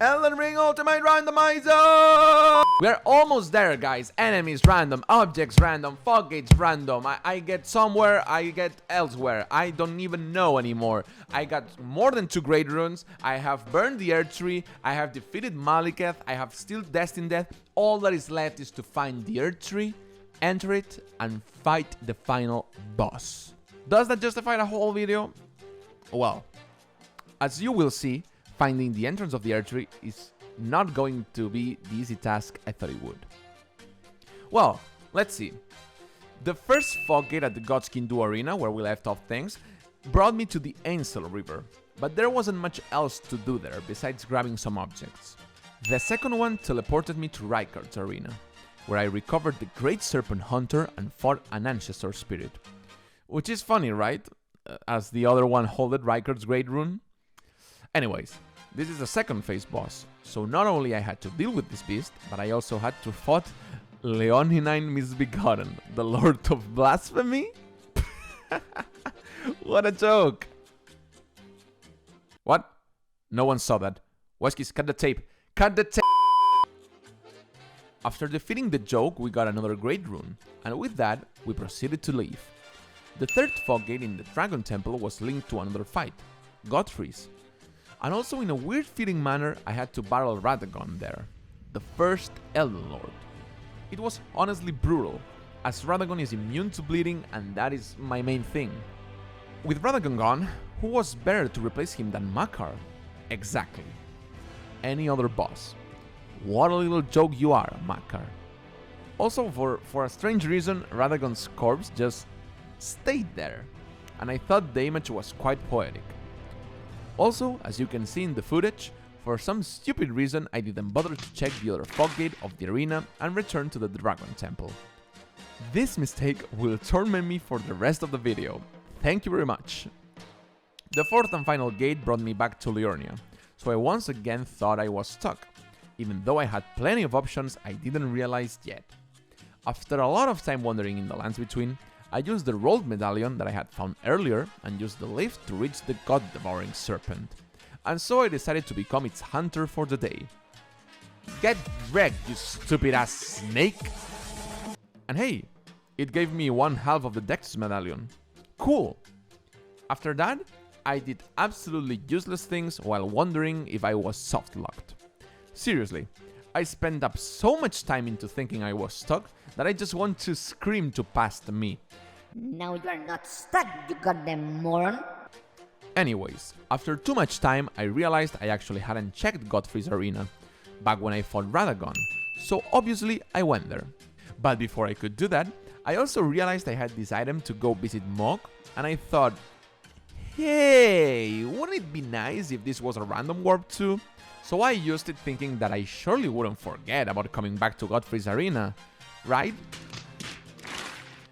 Elden Ring Ultimate Randomizer! We're almost there, guys. Enemies random, objects random, fog gates random. I get somewhere, I get elsewhere. I don't even know anymore. I got more than 2 great runes. I have burned the Earth Tree. I have defeated Maliketh. I have still Destined Death. All that is left is to find the Earth Tree, enter it, and fight the final boss. Does that justify the whole video? Well, as you will see, finding the entrance of the Earth Tree is not going to be the easy task I thought it would. Well, let's see. The first fog gate at the Godskin Du Arena, where we left off things, brought me to the Ainsel River, but there wasn't much else to do there besides grabbing some objects. The second one teleported me to Rykard's Arena, where I recovered the Great Serpent Hunter and fought an Ancestor Spirit. Which is funny, right? As the other one holded Rykard's Great Rune. Anyways, this is the second phase boss, so not only I had to deal with this beast, but I also had to fight Leonine Misbegotten, the Lord of Blasphemy? What a joke! What? No one saw that. Weskis, cut the tape! Cut the tape! After defeating the joke, we got another great rune, and with that, we proceeded to leave. The third fog gate in the Dragon Temple was linked to another fight, Godfrey's. And also in a weird feeling manner, I had to battle Radagon there, the first Elden Lord. It was honestly brutal, as Radagon is immune to bleeding and that is my main thing. With Radagon gone, who was better to replace him than Makar? Exactly. Any other boss. What a little joke you are, Makar. Also, for a strange reason, Radagon's corpse just stayed there, and I thought the image was quite poetic. Also, as you can see in the footage, for some stupid reason I didn't bother to check the other fog gate of the arena and return to the Dragon Temple. This mistake will torment me for the rest of the video. Thank you very much. The fourth and final gate brought me back to Liurnia, so I once again thought I was stuck, even though I had plenty of options I didn't realize yet. After a lot of time wandering in the lands between, I used the rolled medallion that I had found earlier and used the lift to reach the god-devouring serpent. And so I decided to become its hunter for the day. Get wrecked, you stupid-ass snake! And hey, it gave me 1/2 of the Dex medallion. Cool! After that, I did absolutely useless things while wondering if I was soft-locked. Seriously, I spent up so much time into thinking I was stuck that I just want to scream to past me. Now you're not stuck, you goddamn moron. Anyways, after too much time, I realized I actually hadn't checked Godfrey's Arena back when I fought Radagon, so obviously I went there. But before I could do that, I also realized I had this item to go visit Mog, and I thought, hey, wouldn't it be nice if this was a random warp too? So I used it thinking that I surely wouldn't forget about coming back to Godfrey's Arena, right?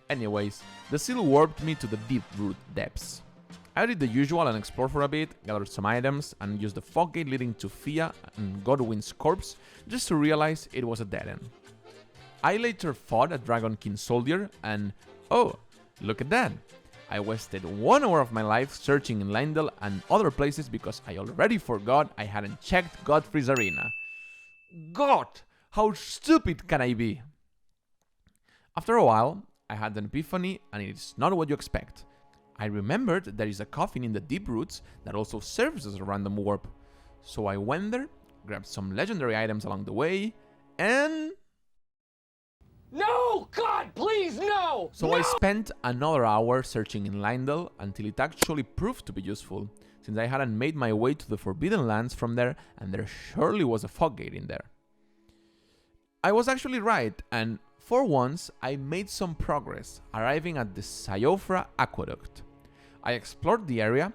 Anyways, the seal warped me to the deep root depths. I did the usual and explored for a bit, gathered some items, and used the fog gate leading to Fia and Godwin's corpse just to realize it was a dead end. I later fought a Dragon King soldier and oh, look at that! I wasted 1 hour of my life searching in Lindell and other places because I already forgot I hadn't checked Godfrey's Arena. God, how stupid can I be? After a while, I had an epiphany and it's not what you expect. I remembered there is a coffin in the deep roots that also serves as a random warp. So I went there, grabbed some legendary items along the way, and... No! God, please, no! So no! I spent another hour searching in Lindell until it actually proved to be useful, since I hadn't made my way to the Forbidden Lands from there and there surely was a fog gate in there. I was actually right, and for once I made some progress, arriving at the Sayofra Aqueduct. I explored the area,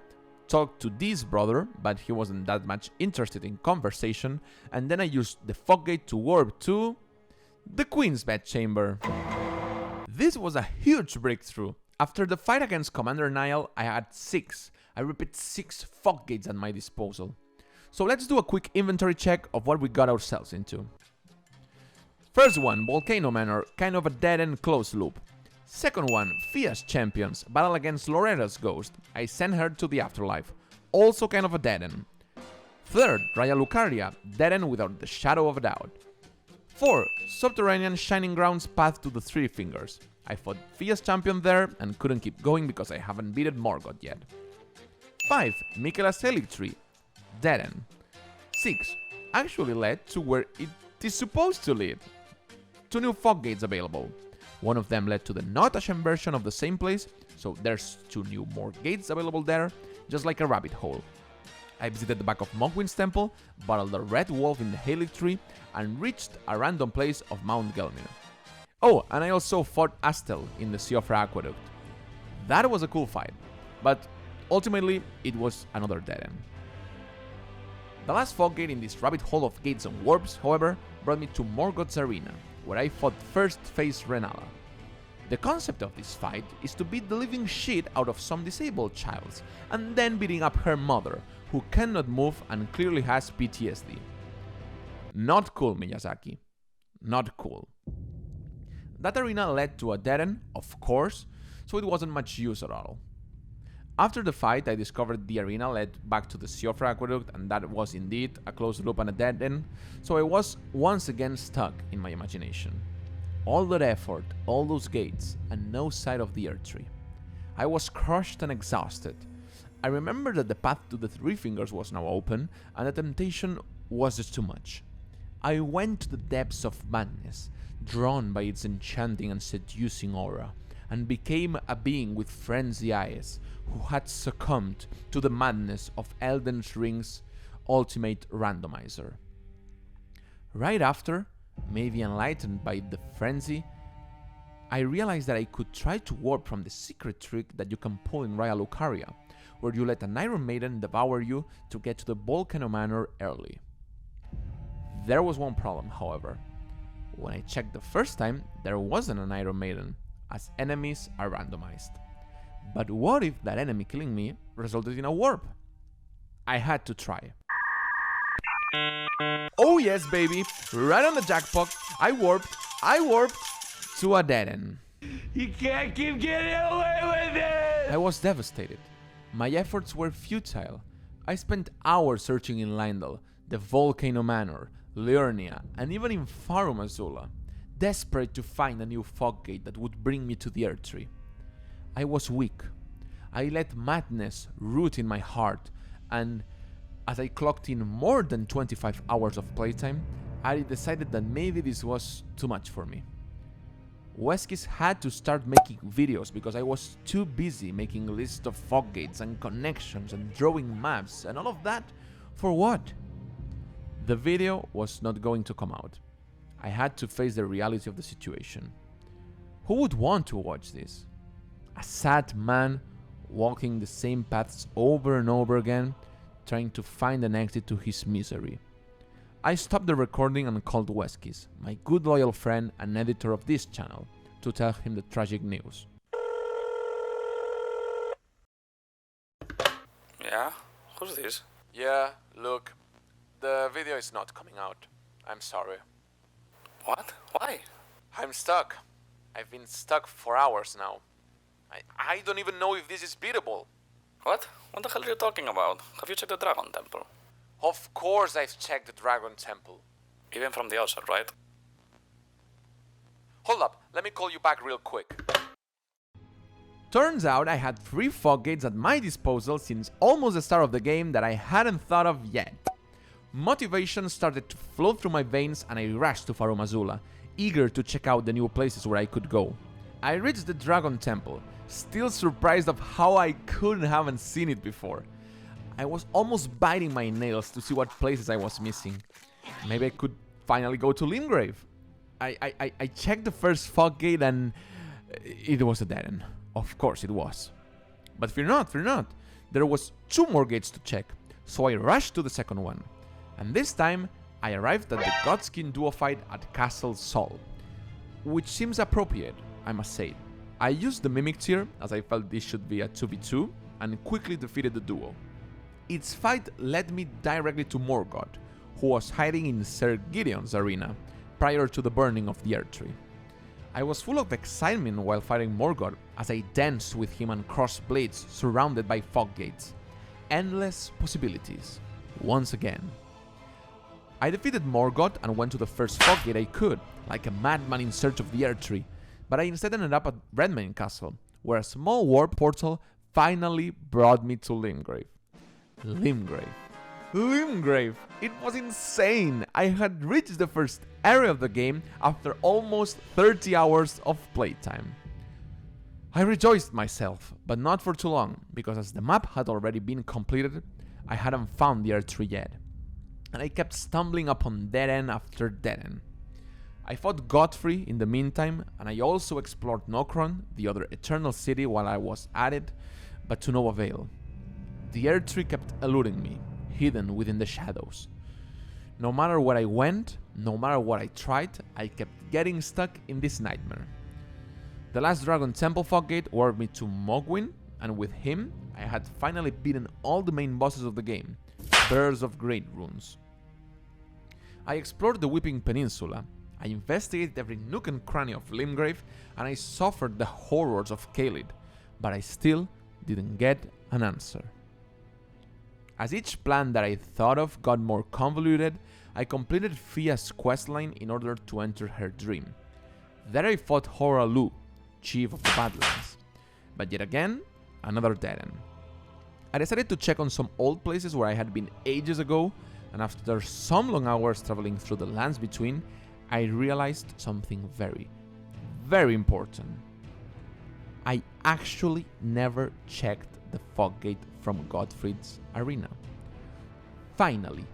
talked to Dee's brother, but he wasn't that much interested in conversation, and then I used the fog gate to warp to... the Queen's Bedchamber. This was a huge breakthrough. After the fight against Commander Niall, I had 6. I repeat 6 fog gates at my disposal. So let's do a quick inventory check of what we got ourselves into. First one, Volcano Manor, kind of a dead-end close loop. Second one, Fia's Champions, battle against Loretta's ghost. I sent her to the afterlife, also kind of a dead-end. Third, Raya Lucaria, dead end without the shadow of a doubt. 4. Subterranean Shining Grounds Path to the Three Fingers. I fought Fia's champion there and couldn't keep going because I haven't beaten Morgoth yet. 5. Miquella's Helix Tree, dead end. 6. Actually led to where it is supposed to lead. 2 new fog gates available. One of them led to the not Ashen version of the same place, so there's 2 new more gates available there, just like a rabbit hole. I visited the back of Mogwin's temple, battled the red wolf in the Helix Tree, and reached a random place of Mount Gelmir. Oh, and I also fought Astel in the Siofra Aqueduct. That was a cool fight, but ultimately it was another dead end. The last fog gate in this rabbit hole of gates and warps, however, brought me to Morgoth's arena, where I fought first face Renala. The concept of this fight is to beat the living shit out of some disabled child, and then beating up her mother, who cannot move and clearly has PTSD. Not cool, Miyazaki. Not cool. That arena led to a dead end, of course, so it wasn't much use at all. After the fight, I discovered the arena led back to the Siofra Aqueduct, and that was indeed a closed loop and a dead end, so I was once again stuck in my imagination. All that effort, all those gates, and no sight of the Erdtree. I was crushed and exhausted. I remember that the path to the Three Fingers was now open, and the temptation was just too much. I went to the depths of madness, drawn by its enchanting and seducing aura, and became a being with frenzy eyes who had succumbed to the madness of Elden Ring's ultimate randomizer. Right after, maybe enlightened by the frenzy, I realized that I could try to warp from the secret trick that you can pull in Raya Lucaria, where you let an Iron Maiden devour you to get to the Volcano Manor early. There was one problem, however. When I checked the first time, there wasn't an Iron Maiden, as enemies are randomized. But what if that enemy killing me resulted in a warp? I had to try. Oh yes, baby, right on the jackpot, I warped to a dead end. You can't keep getting away with it! I was devastated. My efforts were futile. I spent hours searching in Lindel, the Volcano Manor, Liurnia, and even in Farum Azula, desperate to find a new fog gate that would bring me to the Erdtree. I was weak. I let madness root in my heart, and as I clocked in more than 25 hours of playtime, I decided that maybe this was too much for me. Weskis had to start making videos because I was too busy making lists of fog gates and connections and drawing maps, and all of that for what? The video was not going to come out. I had to face the reality of the situation. Who would want to watch this? A sad man walking the same paths over and over again, trying to find an exit to his misery. I stopped the recording and called Weskis, my good loyal friend and editor of this channel, to tell him the tragic news. Yeah? Who's this? Yeah, look, the video is not coming out. I'm sorry. What? Why? I'm stuck. I've been stuck for hours now. I don't even know if this is beatable. What? What the hell are you talking about? Have you checked the Dragon Temple? Of course I've checked the Dragon Temple. Even from the outside, right? Hold up, let me call you back real quick. Turns out I had 3 fog gates at my disposal since almost the start of the game that I hadn't thought of yet. Motivation started to flow through my veins and I rushed to Farum Azula, eager to check out the new places where I could go. I reached the Dragon Temple, still surprised of how I haven't seen it before. I was almost biting my nails to see what places I was missing. Maybe I could finally go to Limgrave. I checked the first fog gate and it was a dead end. Of course it was. But fear not. There was 2 more gates to check, so I rushed to the second one. And this time, I arrived at the Godskin duo fight at Castle Sol, which seems appropriate, I must say. I used the Mimic tier, as I felt this should be a 2v2, and quickly defeated the duo. Its fight led me directly to Morgoth, who was hiding in Ser Gideon's arena, prior to the burning of the Erdtree. I was full of excitement while fighting Morgoth as I danced with him and crossed blades surrounded by fog gates. Endless possibilities. once again. I defeated Morgoth and went to the first fog gate I could, like a madman in search of the Erdtree, but I instead ended up at Redmane Castle, where a small warp portal finally brought me to Limgrave. Limgrave! It was insane! I had reached the first area of the game after almost 30 hours of playtime. I rejoiced myself, but not for too long, because as the map had already been completed, I hadn't found the Erdtree yet, and I kept stumbling upon dead end after dead end. I fought Godfrey in the meantime, and I also explored Nokron, the other Eternal City, while I was at it, but to no avail. The Erdtree kept eluding me, hidden within the shadows. No matter where I went, no matter what I tried, I kept getting stuck in this nightmare. The last Dragon Temple fog gate warped me to Mogwyn, and with him, I had finally beaten all the main bosses of the game, bearers of great runes. I explored the Weeping Peninsula, I investigated every nook and cranny of Limgrave, and I suffered the horrors of Caelid, but I still didn't get an answer. As each plan that I thought of got more convoluted, I completed Fia's questline in order to enter her dream. There I fought Horalu, chief of the Badlands, but yet again, another dead end. I decided to check on some old places where I had been ages ago, and after some long hours traveling through the lands between, I realized something very, very important. I actually never checked the fog gate from Godfrey's arena. Finally,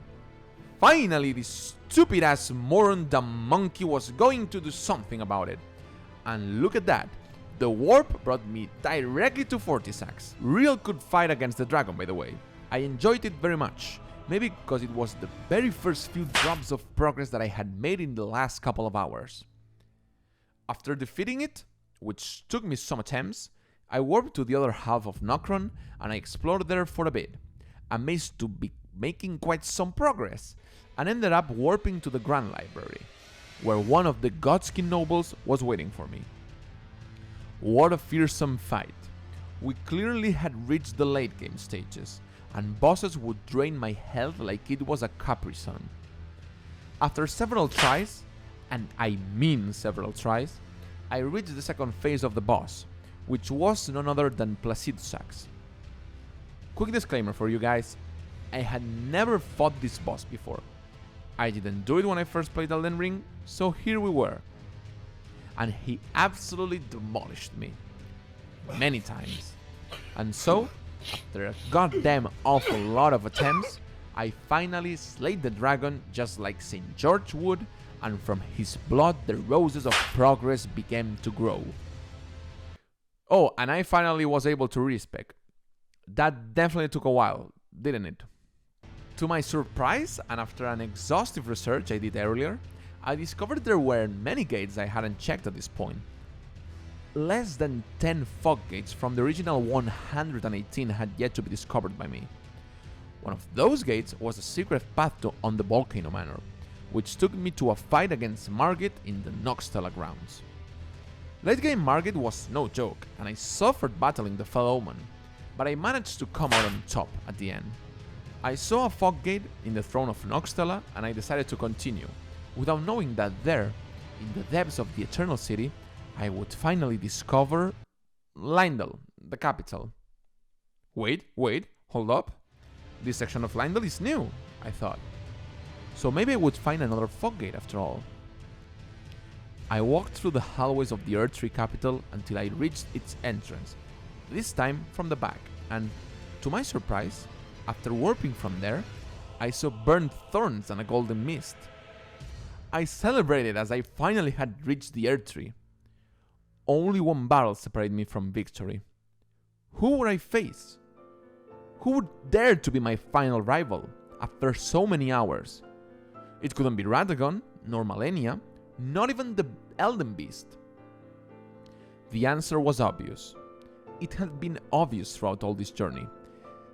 this stupid-ass moron the monkey was going to do something about it. And look at that. The warp brought me directly to Fortisax. Real good fight against the dragon, by the way. I enjoyed it very much. Maybe because it was the very first few drops of progress that I had made in the last couple of hours. After defeating it, which took me some attempts, I warped to the other half of Nokron and I explored there for a bit, amazed to be making quite some progress, and ended up warping to the Grand Library, where one of the Godskin nobles was waiting for me. What a fearsome fight. We clearly had reached the late game stages, and bosses would drain my health like it was a Capri Sun. After several tries, and I mean several tries, I reached the second phase of the boss, which was none other than Placidusax. Quick disclaimer for you guys, I had never fought this boss before. I didn't do it when I first played Elden Ring, so here we were. And he absolutely demolished me. Many times. And so, after a goddamn awful lot of attempts, I finally slayed the dragon just like St. George would, and from his blood the roses of progress began to grow. Oh, and I finally was able to respec. That definitely took a while, didn't it? To my surprise, and after an exhaustive research I did earlier, I discovered there were many gates I hadn't checked at this point. Less than 10 fog gates from the original 118 had yet to be discovered by me. One of those gates was a secret path on the Volcano Manor, which took me to a fight against Margit in the Noxtella grounds. Late game Margit was no joke, and I suffered battling the Fell Omen, but I managed to come out on top at the end. I saw a fog gate in the throne of Noxtella, and I decided to continue, without knowing that there, in the depths of the Eternal City, I would finally discover Lindell, the capital. Wait, hold up. This section of Lindell is new, I thought. So maybe I would find another fog gate after all. I walked through the hallways of the Erdtree capital until I reached its entrance, this time from the back, and, to my surprise, after warping from there, I saw burnt thorns and a golden mist. I celebrated as I finally had reached the Erdtree. Only one battle separated me from victory. Who would I face? Who would dare to be my final rival after so many hours? It couldn't be Radagon, nor Malenia, not even the Elden Beast. The answer was obvious. It had been obvious throughout all this journey.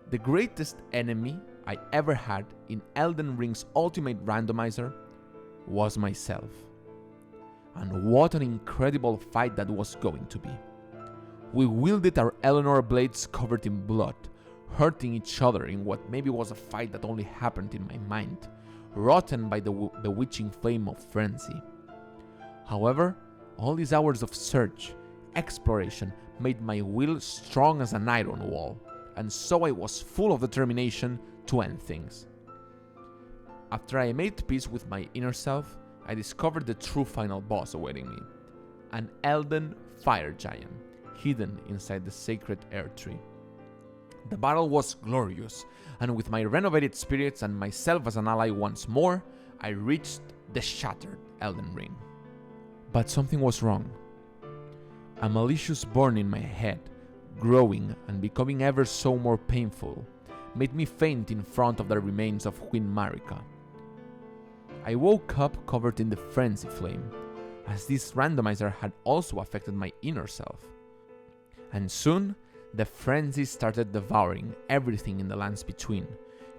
The greatest enemy I ever had in Elden Ring's ultimate randomizer was myself. And what an incredible fight that was going to be. We wielded our Eleanor blades covered in blood, hurting each other in what maybe was a fight that only happened in my mind, rotten by the bewitching flame of frenzy. However, all these hours of search, exploration, made my will strong as an iron wall, and so I was full of determination to end things. After I made peace with my inner self, I discovered the true final boss awaiting me, an Elden fire giant, hidden inside the sacred air tree. The battle was glorious, and with my renovated spirits and myself as an ally once more, I reached the shattered Elden Ring. But something was wrong. A malicious burn in my head, growing and becoming ever so more painful, made me faint in front of the remains of Queen Marika. I woke up covered in the frenzy flame, as this randomizer had also affected my inner self. And soon, the frenzy started devouring everything in the lands between,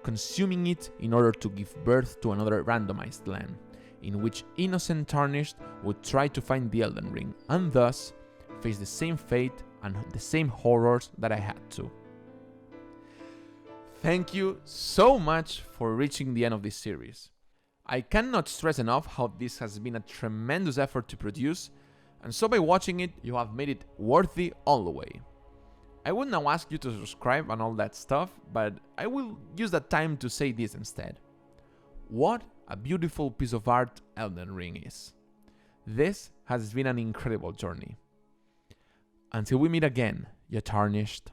consuming it in order to give birth to another randomized land, in which innocent Tarnished would try to find the Elden Ring, and thus face the same fate and the same horrors that I had to. Thank you so much for reaching the end of this series. I cannot stress enough how this has been a tremendous effort to produce, and so by watching it, you have made it worthy all the way. I would now ask you to subscribe and all that stuff, but I will use that time to say this instead. What a beautiful piece of art Elden Ring is. This has been an incredible journey. Until we meet again, you Tarnished.